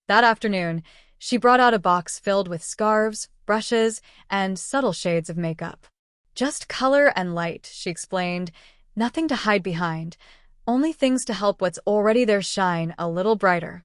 That afternoon, she brought out a box filled with scarves, brushes, and subtle shades of makeup. Just color and light, she explained. Nothing to hide behind. Only things to help what's already there shine a little brighter.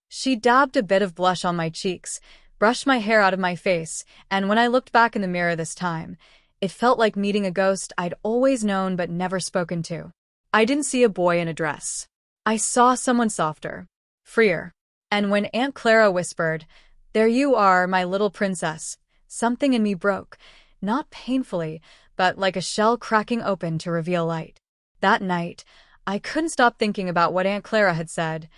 She dabbed a bit of blush on my cheeks, brushed my hair out of my face, and when I looked back in the mirror this time, it felt like meeting a ghost I'd always known but never spoken to. I didn't see a boy in a dress. I saw someone softer, freer. And when Aunt Clara whispered, "There you are, my little princess," something in me broke, not painfully, but like a shell cracking open to reveal light. That night, I couldn't stop thinking about what Aunt Clara had said.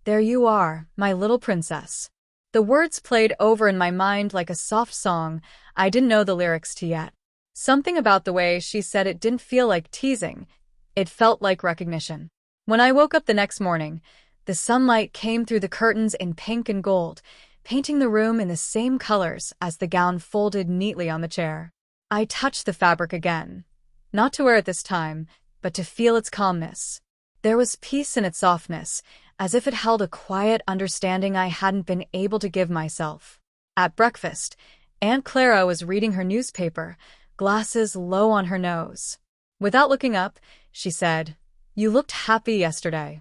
"There you are, my little princess." The words played over in my mind like a soft song I didn't know the lyrics to yet. Something about the way she said it didn't feel like teasing. It felt like recognition. When I woke up the next morning, the sunlight came through the curtains in pink and gold, painting the room in the same colors as the gown folded neatly on the chair. I touched the fabric again, not to wear it this time, but to feel its calmness. There was peace in its softness, as if it held a quiet understanding I hadn't been able to give myself. At breakfast, Aunt Clara was reading her newspaper, glasses low on her nose. Without looking up, she said, "You looked happy yesterday."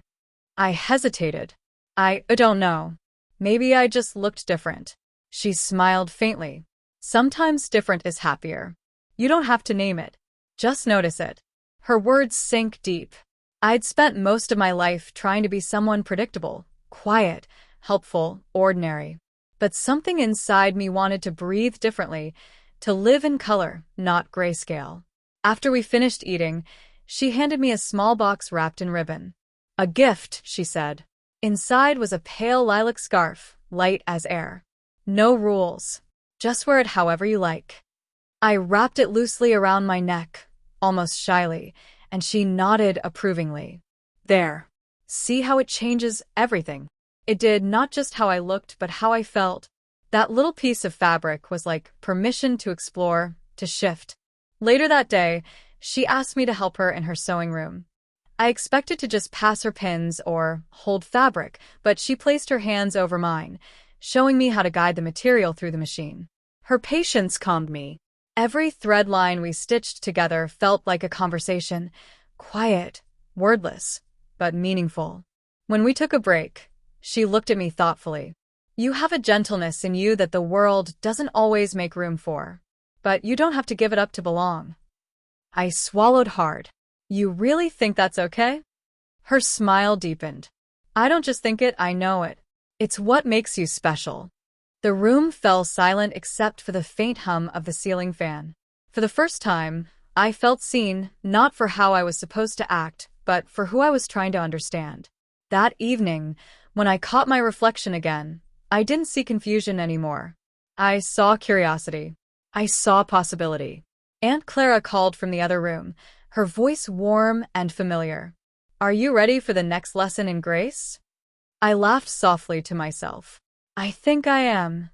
I hesitated. I don't know. Maybe I just looked different. She smiled faintly. "Sometimes different is happier. You don't have to name it. Just notice it." Her words sank deep. I'd spent most of my life trying to be someone predictable, quiet, helpful, ordinary. But something inside me wanted to breathe differently, to live in color, not grayscale. After we finished eating, she handed me a small box wrapped in ribbon. "A gift," she said. Inside was a pale lilac scarf, light as air. "No rules. Just wear it however you like." I wrapped it loosely around my neck, almost shyly, and she nodded approvingly. "There. See how it changes everything?" It did, not just how I looked, but how I felt. That little piece of fabric was like permission to explore, to shift. Later that day, she asked me to help her in her sewing room. I expected to just pass her pins or hold fabric, but she placed her hands over mine, showing me how to guide the material through the machine. Her patience calmed me. Every thread line we stitched together felt like a conversation, quiet, wordless, but meaningful. When we took a break, she looked at me thoughtfully. "You have a gentleness in you that the world doesn't always make room for. But you don't have to give it up to belong." I swallowed hard. "You really think that's okay?" Her smile deepened. "I don't just think it, I know it. It's what makes you special." The room fell silent except for the faint hum of the ceiling fan. For the first time, I felt seen, not for how I was supposed to act, but for who I was trying to understand. That evening, when I caught my reflection again, I didn't see confusion anymore. I saw curiosity. I saw possibility. Aunt Clara called from the other room, her voice warm and familiar. "Are you ready for the next lesson in grace?" I laughed softly to myself. I think I am.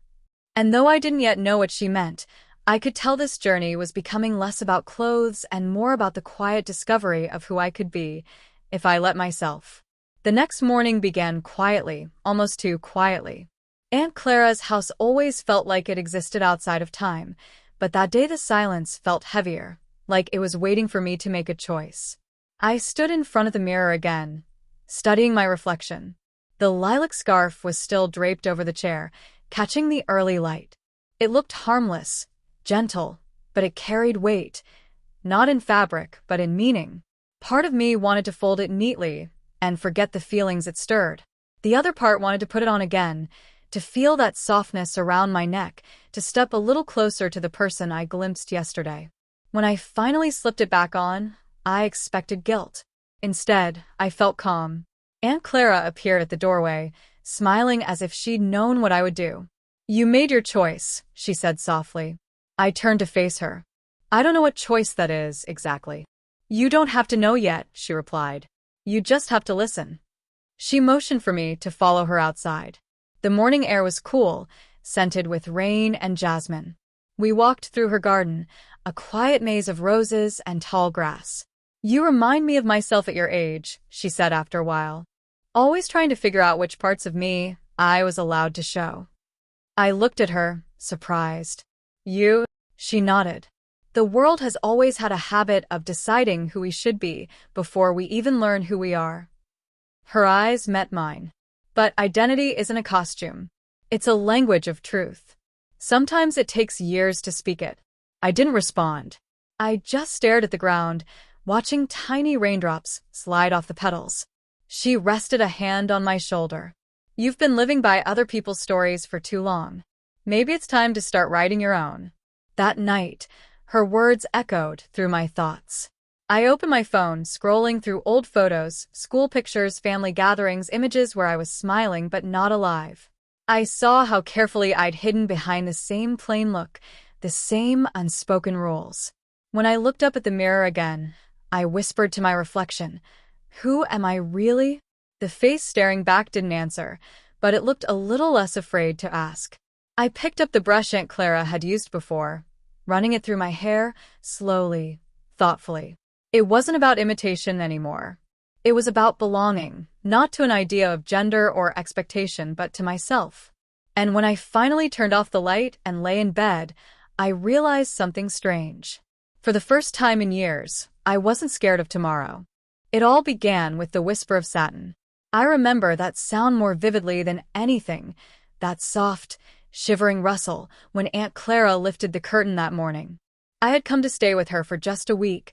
And though I didn't yet know what she meant, I could tell this journey was becoming less about clothes and more about the quiet discovery of who I could be, if I let myself. The next morning began quietly, almost too quietly. Aunt Clara's house always felt like it existed outside of time, but that day the silence felt heavier, like it was waiting for me to make a choice. I stood in front of the mirror again, studying my reflection. The lilac scarf was still draped over the chair, catching the early light. It looked harmless, gentle, but it carried weight, not in fabric, but in meaning. Part of me wanted to fold it neatly and forget the feelings it stirred. The other part wanted to put it on again, to feel that softness around my neck, to step a little closer to the person I glimpsed yesterday. When I finally slipped it back on, I expected guilt. Instead, I felt calm. Aunt Clara appeared at the doorway, smiling as if she'd known what I would do. "You made your choice," she said softly. I turned to face her. "I don't know what choice that is, exactly." "You don't have to know yet," she replied. "You just have to listen." She motioned for me to follow her outside. The morning air was cool, scented with rain and jasmine. We walked through her garden, a quiet maze of roses and tall grass. "You remind me of myself at your age," she said after a while. "Always trying to figure out which parts of me I was allowed to show. I looked at her, surprised. You? She nodded. The world has always had a habit of deciding who we should be before we even learn who we are. Her eyes met mine. But identity isn't a costume. It's a language of truth. Sometimes it takes years to speak it. I didn't respond. I just stared at the ground, watching tiny raindrops slide off the petals. She rested a hand on my shoulder. You've been living by other people's stories for too long. Maybe it's time to start writing your own. That night, her words echoed through my thoughts. I opened my phone, scrolling through old photos, school pictures, family gatherings, images where I was smiling but not alive. I saw how carefully I'd hidden behind the same plain look, the same unspoken rules. When I looked up at the mirror again, I whispered to my reflection, "Who am I really?" The face staring back didn't answer, but it looked a little less afraid to ask. I picked up the brush Aunt Clara had used before, running it through my hair, slowly, thoughtfully. It wasn't about imitation anymore. It was about belonging, not to an idea of gender or expectation, but to myself. And when I finally turned off the light and lay in bed, I realized something strange. For the first time in years, I wasn't scared of tomorrow. It all began with the whisper of satin. I remember that sound more vividly than anything, that soft, shivering rustle when Aunt Clara lifted the curtain that morning. I had come to stay with her for just a week,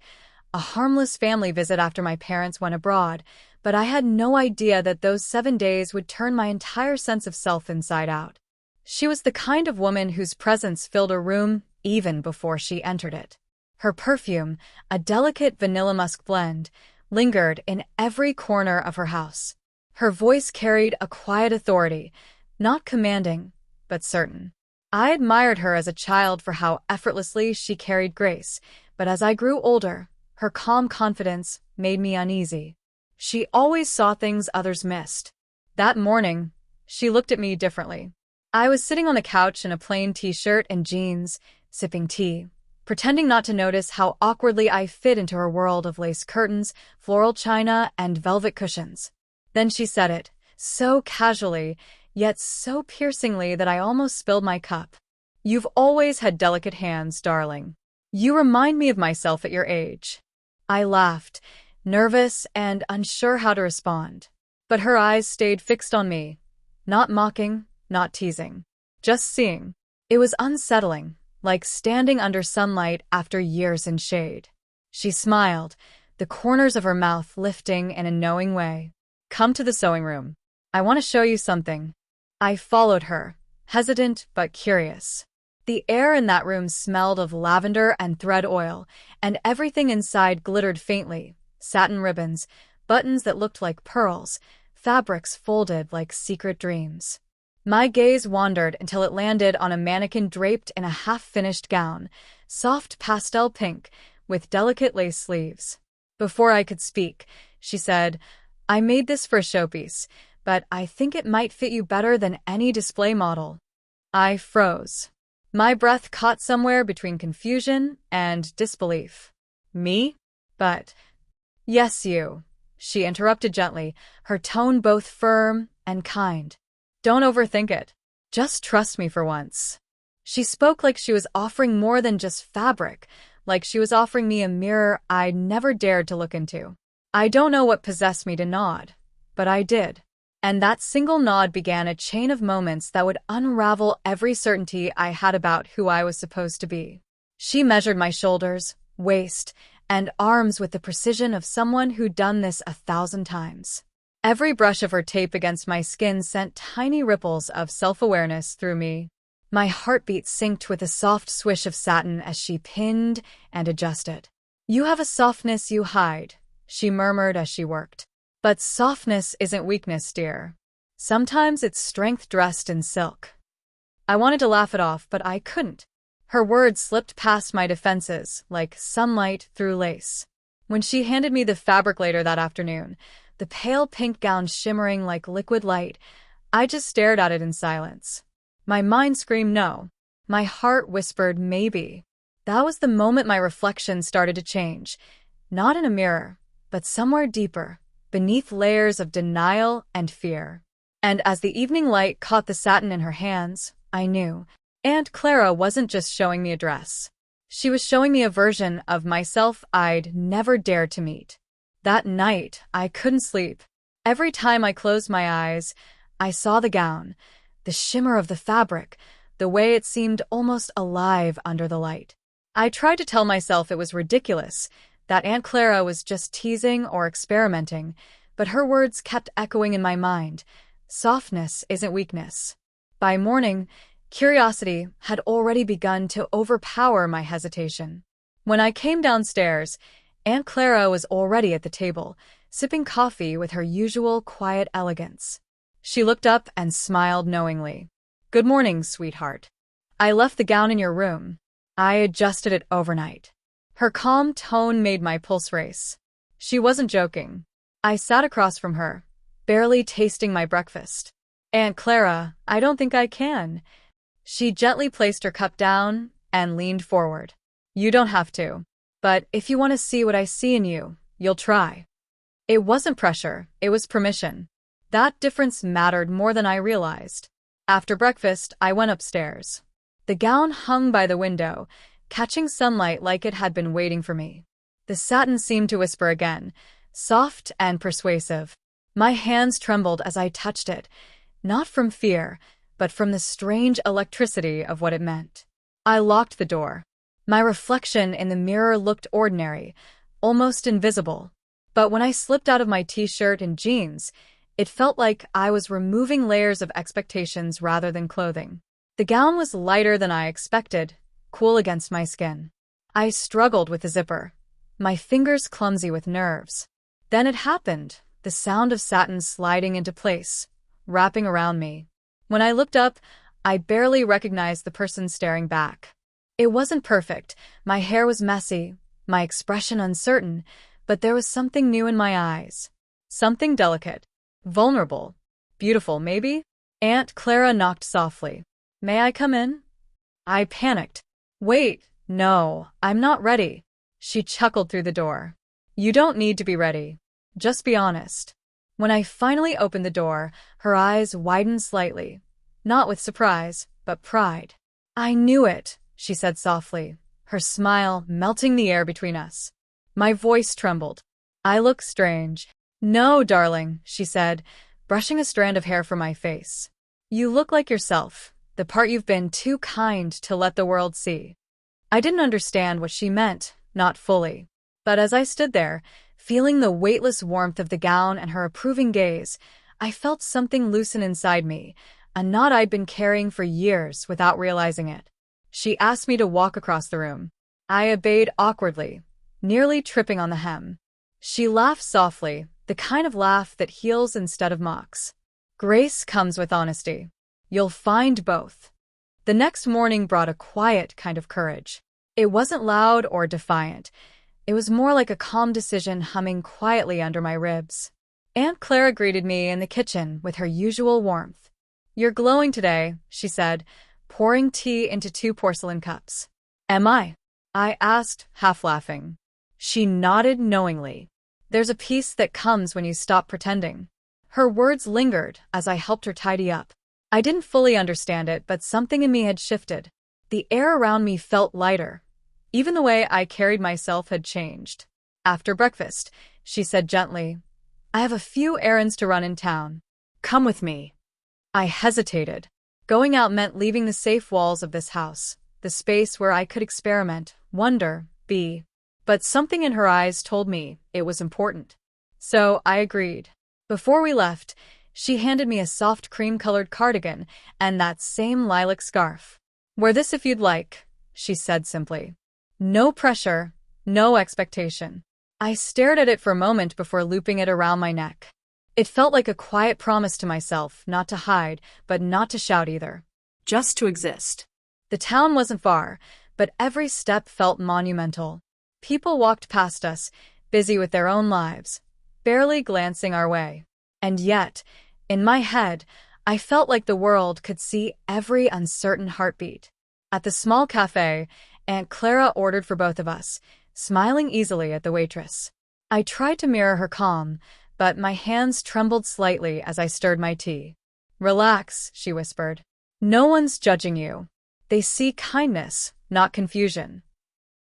a harmless family visit after my parents went abroad, but I had no idea that those 7 days would turn my entire sense of self inside out. She was the kind of woman whose presence filled a room even before she entered it. Her perfume, a delicate vanilla musk blend, lingered in every corner of her house. Her voice carried a quiet authority, not commanding, but certain. I admired her as a child for how effortlessly she carried grace, but as I grew older, her calm confidence made me uneasy. She always saw things others missed. That morning, she looked at me differently. I was sitting on the couch in a plain t-shirt and jeans, sipping tea, pretending not to notice how awkwardly I fit into her world of lace curtains, floral china, and velvet cushions. Then she said it, so casually, yet so piercingly that I almost spilled my cup. "You've always had delicate hands, darling. You remind me of myself at your age." I laughed, nervous and unsure how to respond. But her eyes stayed fixed on me, not mocking, not teasing, just seeing. It was unsettling, like standing under sunlight after years in shade. She smiled, the corners of her mouth lifting in a knowing way. "Come to the sewing room. I want to show you something." I followed her, hesitant but curious. The air in that room smelled of lavender and thread oil, and everything inside glittered faintly. Satin ribbons, buttons that looked like pearls, fabrics folded like secret dreams. My gaze wandered until it landed on a mannequin draped in a half-finished gown, soft pastel pink, with delicate lace sleeves. Before I could speak, she said, "I made this for a showpiece, but I think it might fit you better than any display model." I froze. My breath caught somewhere between confusion and disbelief. "Me? But—" "Yes, you," she interrupted gently, her tone both firm and kind. "Don't overthink it. Just trust me for once." She spoke like she was offering more than just fabric, like she was offering me a mirror I'd never dared to look into. I don't know what possessed me to nod, but I did. And that single nod began a chain of moments that would unravel every certainty I had about who I was supposed to be. She measured my shoulders, waist, and arms with the precision of someone who'd done this 1,000 times. Every brush of her tape against my skin sent tiny ripples of self-awareness through me. My heartbeat synced with a soft swish of satin as she pinned and adjusted. "You have a softness you hide," she murmured as she worked. "But softness isn't weakness, dear. Sometimes it's strength dressed in silk." I wanted to laugh it off, but I couldn't. Her words slipped past my defenses, like sunlight through lace. When she handed me the fabric later that afternoon, the pale pink gown shimmering like liquid light, I just stared at it in silence. My mind screamed no. My heart whispered maybe. That was the moment my reflection started to change. Not in a mirror, but somewhere deeper, beneath layers of denial and fear. And as the evening light caught the satin in her hands, I knew Aunt Clara wasn't just showing me a dress. She was showing me a version of myself I'd never dared to meet. That night, I couldn't sleep. Every time I closed my eyes, I saw the gown, the shimmer of the fabric, the way it seemed almost alive under the light. I tried to tell myself it was ridiculous, that Aunt Clara was just teasing or experimenting, but her words kept echoing in my mind. Softness isn't weakness. By morning, curiosity had already begun to overpower my hesitation. When I came downstairs, Aunt Clara was already at the table, sipping coffee with her usual quiet elegance. She looked up and smiled knowingly. "Good morning, sweetheart. I left the gown in your room. I adjusted it overnight." Her calm tone made my pulse race. She wasn't joking. I sat across from her, barely tasting my breakfast. "Aunt Clara, I don't think I can." She gently placed her cup down and leaned forward. "You don't have to. But if you want to see what I see in you, you'll try." It wasn't pressure, it was permission. That difference mattered more than I realized. After breakfast, I went upstairs. The gown hung by the window, catching sunlight like it had been waiting for me. The satin seemed to whisper again, soft and persuasive. My hands trembled as I touched it, not from fear, but from the strange electricity of what it meant. I locked the door. My reflection in the mirror looked ordinary, almost invisible. But when I slipped out of my t-shirt and jeans, it felt like I was removing layers of expectations rather than clothing. The gown was lighter than I expected, cool against my skin. I struggled with the zipper, my fingers clumsy with nerves. Then it happened, the sound of satin sliding into place, wrapping around me. When I looked up, I barely recognized the person staring back. It wasn't perfect, my hair was messy, my expression uncertain, but there was something new in my eyes. Something delicate, vulnerable, beautiful maybe? Aunt Clara knocked softly. "May I come in?" I panicked. "Wait, no, I'm not ready." She chuckled through the door. "You don't need to be ready. Just be honest." When I finally opened the door, her eyes widened slightly, not with surprise, but pride. "I knew it," she said softly, her smile melting the air between us. My voice trembled. "I look strange." "No, darling," she said, brushing a strand of hair from my face. "You look like yourself, the part you've been too kind to let the world see." I didn't understand what she meant, not fully. But as I stood there, feeling the weightless warmth of the gown and her approving gaze, I felt something loosen inside me, a knot I'd been carrying for years without realizing it. She asked me to walk across the room. I obeyed awkwardly, nearly tripping on the hem. She laughed softly, the kind of laugh that heals instead of mocks. "Grace comes with honesty. You'll find both." The next morning brought a quiet kind of courage. It wasn't loud or defiant. It was more like a calm decision humming quietly under my ribs. Aunt Clara greeted me in the kitchen with her usual warmth. "You're glowing today," she said, pouring tea into 2 porcelain cups. "Am I?" I asked, half laughing. She nodded knowingly. "There's a peace that comes when you stop pretending." Her words lingered as I helped her tidy up. I didn't fully understand it, but something in me had shifted. The air around me felt lighter. Even the way I carried myself had changed. After breakfast, she said gently, "I have a few errands to run in town. Come with me." I hesitated. Going out meant leaving the safe walls of this house, the space where I could experiment, wonder, be. But something in her eyes told me it was important. So I agreed. Before we left, she handed me a soft cream-colored cardigan and that same lilac scarf. "Wear this if you'd like," she said simply. No pressure, no expectation. I stared at it for a moment before looping it around my neck. It felt like a quiet promise to myself, not to hide, but not to shout either. Just to exist. The town wasn't far, but every step felt monumental. People walked past us, busy with their own lives, barely glancing our way. And yet, in my head, I felt like the world could see every uncertain heartbeat. At the small cafe, Aunt Clara ordered for both of us, smiling easily at the waitress. I tried to mirror her calm, but my hands trembled slightly as I stirred my tea. Relax, she whispered. No one's judging you. They see kindness, not confusion.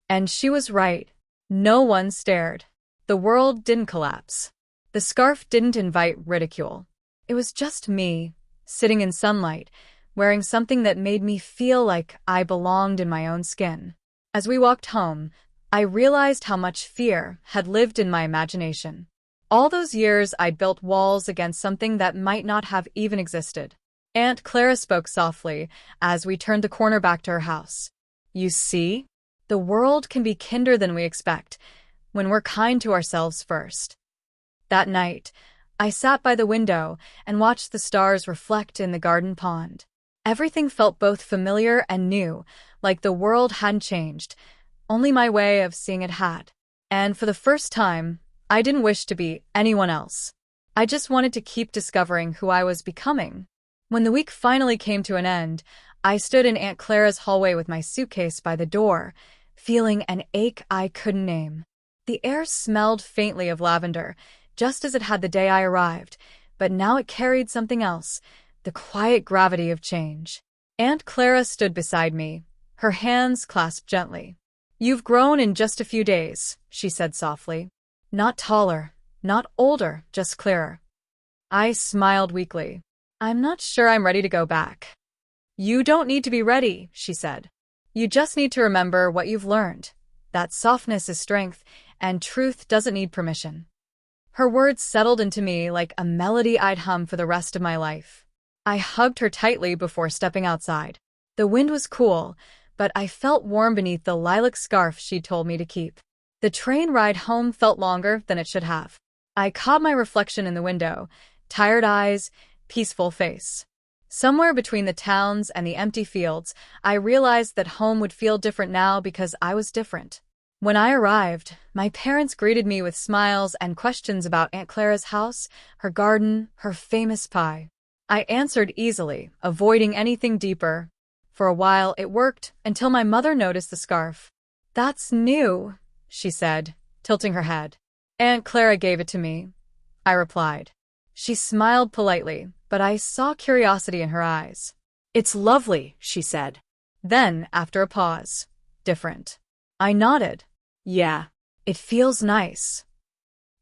And she was right. No one stared. The world didn't collapse. The scarf didn't invite ridicule. It was just me, sitting in sunlight, wearing something that made me feel like I belonged in my own skin. As we walked home, I realized how much fear had lived in my imagination. All those years I'd built walls against something that might not have even existed. Aunt Clara spoke softly as we turned the corner back to her house. You see? The world can be kinder than we expect, when we're kind to ourselves first. That night, I sat by the window and watched the stars reflect in the garden pond. Everything felt both familiar and new, like the world hadn't changed. Only my way of seeing it had. And for the first time, I didn't wish to be anyone else. I just wanted to keep discovering who I was becoming. When the week finally came to an end, I stood in Aunt Clara's hallway with my suitcase by the door, feeling an ache I couldn't name. The air smelled faintly of lavender, just as it had the day I arrived, but now it carried something else, the quiet gravity of change. Aunt Clara stood beside me, her hands clasped gently. You've grown in just a few days, she said softly. Not taller, not older, just clearer. I smiled weakly. I'm not sure I'm ready to go back. You don't need to be ready, she said. You just need to remember what you've learned. That softness is strength, and truth doesn't need permission. Her words settled into me like a melody I'd hum for the rest of my life. I hugged her tightly before stepping outside. The wind was cool, but I felt warm beneath the lilac scarf she'd told me to keep. The train ride home felt longer than it should have. I caught my reflection in the window, tired eyes, peaceful face. Somewhere between the towns and the empty fields, I realized that home would feel different now because I was different. When I arrived, my parents greeted me with smiles and questions about Aunt Clara's house, her garden, her famous pie. I answered easily, avoiding anything deeper. For a while it worked, until my mother noticed the scarf. That's new, she said, tilting her head. Aunt Clara gave it to me, I replied. She smiled politely, but I saw curiosity in her eyes. It's lovely, she said. Then, after a pause, different. I nodded. Yeah, it feels nice.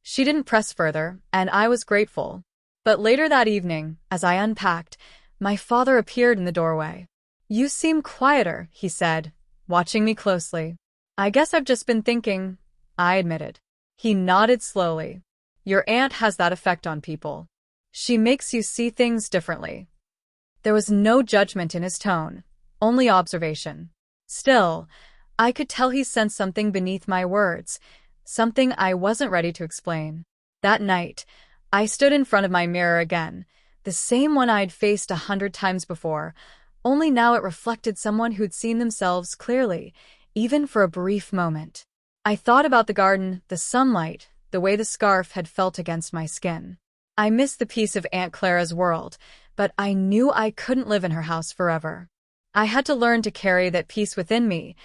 She didn't press further, and I was grateful. But later that evening, as I unpacked, my father appeared in the doorway. You seem quieter, he said, watching me closely. I guess I've just been thinking, I admitted. He nodded slowly. Your aunt has that effect on people. She makes you see things differently. There was no judgment in his tone, only observation. Still, I could tell he sensed something beneath my words, something I wasn't ready to explain. That night, I stood in front of my mirror again, the same one I'd faced 100 times before, only now it reflected someone who'd seen themselves clearly, even for a brief moment. I thought about the garden, the sunlight, the way the scarf had felt against my skin. I missed the peace of Aunt Clara's world, but I knew I couldn't live in her house forever. I had to learn to carry that peace within me,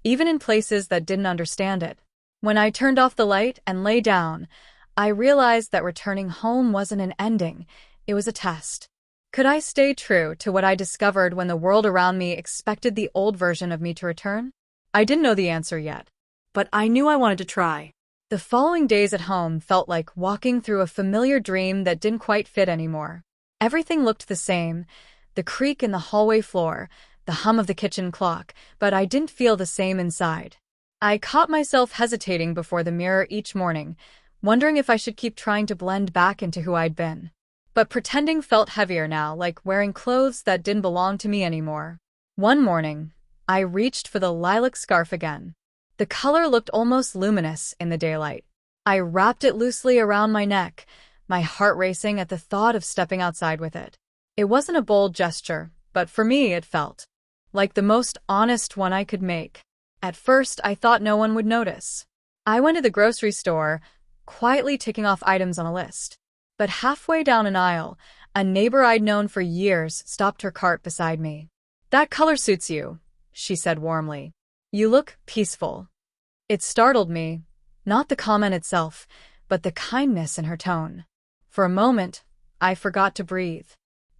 even in places that didn't understand it. When I turned off the light and lay down, I realized that returning home wasn't an ending, it was a test. Could I stay true to what I discovered when the world around me expected the old version of me to return? I didn't know the answer yet, but I knew I wanted to try. The following days at home felt like walking through a familiar dream that didn't quite fit anymore. Everything looked the same, the creak in the hallway floor, the hum of the kitchen clock, but I didn't feel the same inside. I caught myself hesitating before the mirror each morning, wondering if I should keep trying to blend back into who I'd been. But pretending felt heavier now, like wearing clothes that didn't belong to me anymore. One morning, I reached for the lilac scarf again. The color looked almost luminous in the daylight. I wrapped it loosely around my neck, my heart racing at the thought of stepping outside with it. It wasn't a bold gesture, but for me it felt like the most honest one I could make. At first, I thought no one would notice. I went to the grocery store, quietly ticking off items on a list. But halfway down an aisle, a neighbor I'd known for years stopped her cart beside me. That color suits you, she said warmly. You look peaceful. It startled me, not the comment itself, but the kindness in her tone. For a moment, I forgot to breathe.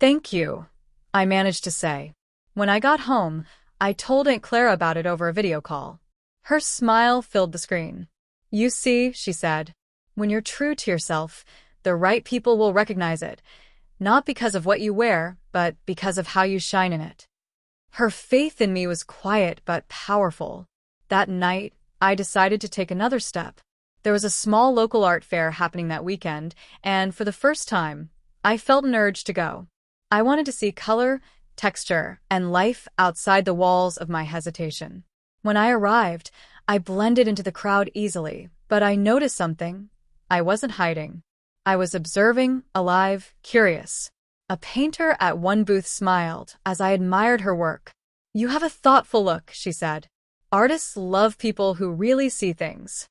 Thank you, I managed to say. When I got home, I told Aunt Clara about it over a video call. Her smile filled the screen. You see, she said, when you're true to yourself, the right people will recognize it, not because of what you wear, but because of how you shine in it. Her faith in me was quiet but powerful. That night, I decided to take another step. There was a small local art fair happening that weekend, and for the first time, I felt an urge to go. I wanted to see color, texture, and life outside the walls of my hesitation. When I arrived, I blended into the crowd easily, but I noticed something. I wasn't hiding. I was observing, alive, curious. A painter at one booth smiled as I admired her work. You have a thoughtful look, she said. Artists love people who really see things.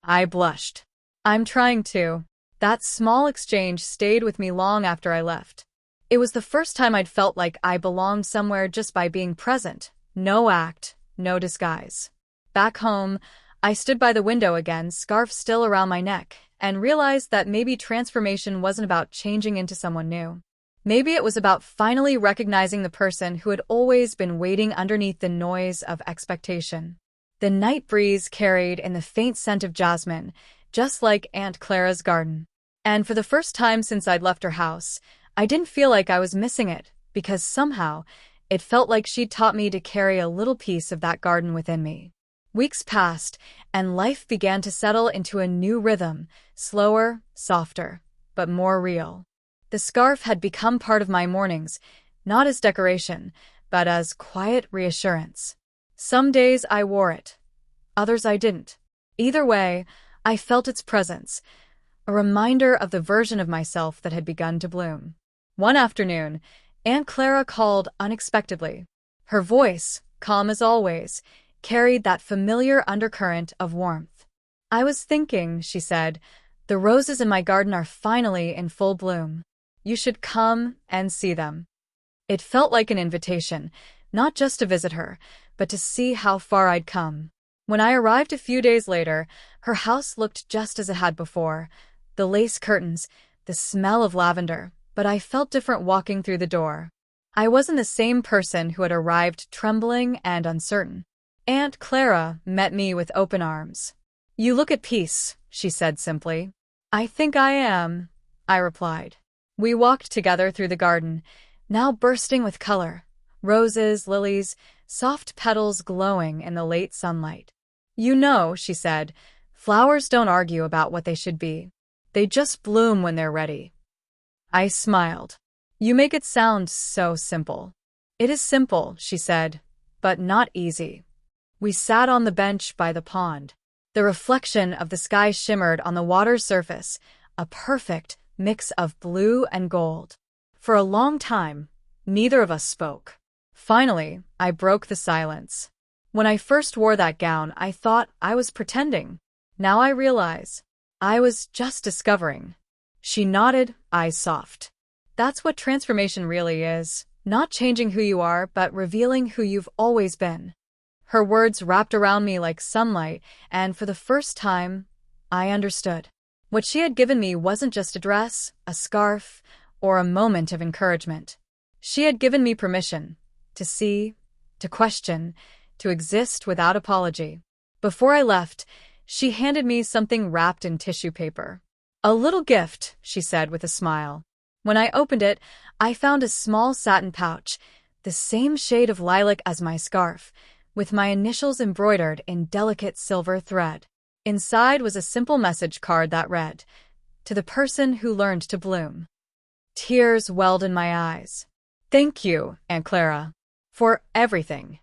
I blushed. I'm trying to. That small exchange stayed with me long after I left. It was the first time I'd felt like I belonged somewhere just by being present. No act, no disguise. Back home, I stood by the window again, scarf still around my neck, and realized that maybe transformation wasn't about changing into someone new. Maybe it was about finally recognizing the person who had always been waiting underneath the noise of expectation. The night breeze carried in the faint scent of jasmine, just like Aunt Clara's garden. And for the first time since I'd left her house, I didn't feel like I was missing it, because somehow it felt like she'd taught me to carry a little piece of that garden within me. Weeks passed, and life began to settle into a new rhythm, slower, softer, but more real. The scarf had become part of my mornings, not as decoration, but as quiet reassurance. Some days I wore it, others I didn't. Either way, I felt its presence, a reminder of the version of myself that had begun to bloom. One afternoon, Aunt Clara called unexpectedly. Her voice, calm as always, carried that familiar undercurrent of warmth. I was thinking, she said, the roses in my garden are finally in full bloom. You should come and see them. It felt like an invitation, not just to visit her, but to see how far I'd come. When I arrived a few days later, her house looked just as it had before. The lace curtains, the smell of lavender, but I felt different walking through the door. I wasn't the same person who had arrived trembling and uncertain. Aunt Clara met me with open arms. You look at peace, she said simply. I think I am, I replied. We walked together through the garden, now bursting with color. Roses, lilies, soft petals glowing in the late sunlight. You know, she said, flowers don't argue about what they should be. They just bloom when they're ready. I smiled. You make it sound so simple. It is simple, she said, but not easy. We sat on the bench by the pond. The reflection of the sky shimmered on the water's surface, a perfect mix of blue and gold. For a long time, neither of us spoke. Finally, I broke the silence. When I first wore that gown, I thought I was pretending. Now I realize I was just discovering. She nodded, eyes soft. That's what transformation really is. Not changing who you are, but revealing who you've always been. Her words wrapped around me like sunlight, and for the first time, I understood. What she had given me wasn't just a dress, a scarf, or a moment of encouragement. She had given me permission to see, to question, to exist without apology. Before I left, she handed me something wrapped in tissue paper. A little gift, she said with a smile. When I opened it, I found a small satin pouch, the same shade of lilac as my scarf, with my initials embroidered in delicate silver thread. Inside was a simple message card that read, "To the person who learned to bloom." Tears welled in my eyes. Thank you, Aunt Clara, for everything.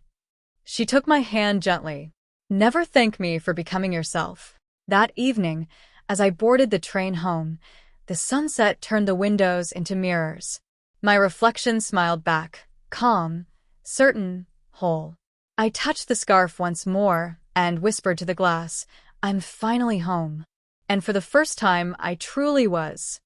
She took my hand gently. Never thank me for becoming yourself. That evening, as I boarded the train home, the sunset turned the windows into mirrors. My reflection smiled back, calm, certain, whole. I touched the scarf once more and whispered to the glass, I'm finally home. And for the first time, I truly was.